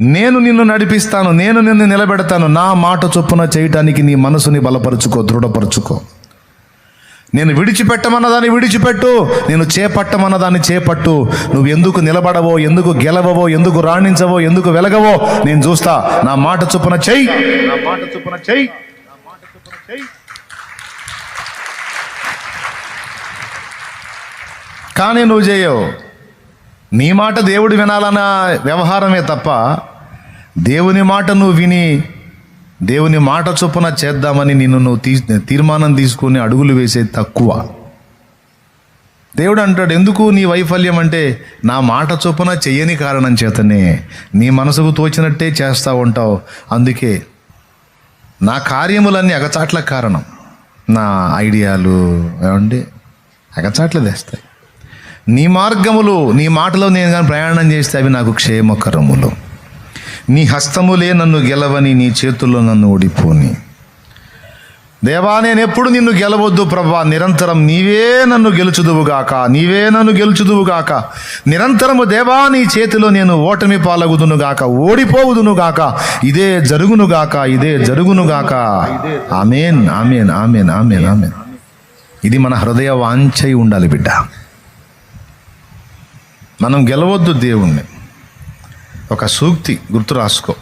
నేను నిన్ను నడిపిస్తాను, నేను నిన్ను నిలబెడతాను. నా మాట చొప్పున చేయటానికి నీ మనసుని బలపరుచుకో, దృఢపరుచుకో. నేను విడిచిపెట్టమన్నదాన్ని విడిచిపెట్టు, నేను చేపట్టమన్నదాన్ని చేపట్టు. నువ్వు ఎందుకు నిలబడవో, ఎందుకు గెలవవో, ఎందుకు రాణించవో, ఎందుకు వెలగవో నేను చూస్తా. నా మాట చొప్పున చెయ్యి, నా మాట చొప్పున చెయ్యి, నా మాట చొప్పున చెయ్యి. కానీ నువ్వు చేయవు. నీ మాట దేవుడు వినాలన్న వ్యవహారమే తప్ప దేవుని మాట నువ్వు విని దేవుని మాట చొప్పున చేద్దామని నువ్వు తీర్మానం తీసుకుని అడుగులు వేసేది తక్కువ. దేవుడు అంటాడు, ఎందుకు నీ వైఫల్యం అంటే నా మాట చొప్పున చెయ్యని కారణం చేతనే. నీ మనసుకు తోచినట్టే చేస్తూ ఉంటావు. అందుకే నా కార్యములన్నీ అగచాట్ల కారణం. నా ఐడియాలు ఏమండి అగచాట్లు తెస్తాయి. నీ మార్గములు, నీ మాటలో నేను కానీ ప్రయాణం చేస్తే అవి నాకు క్షేమకరములు. నీ హస్తములే నన్ను గెలవని, నీ చేతుల్లో నన్ను ఓడిపోని. దేవా, నేను ఎప్పుడు నిన్ను గెలవద్దు ప్రభా, నిరంతరం నీవే నన్ను గెలుచుదువుగాక, నీవే నన్ను గెలుచుదువుగాక. నిరంతరము దేవా నీ చేతిలో నేను ఓటమి పాలగుదునుగాక, ఓడిపోవుదునుగాక. ఇదే జరుగునుగాక, ఇదే జరుగునుగాక. ఆమేన్, ఆమేన్, ఆమేన్, ఆమేన్, ఆమేన్. ఇది మన హృదయ వాంఛై ఉండాలి బిడ్డ. మనం గెలవద్దు దేవుణ్ణి. ఒక సూక్తి గుర్తు రాసుకో.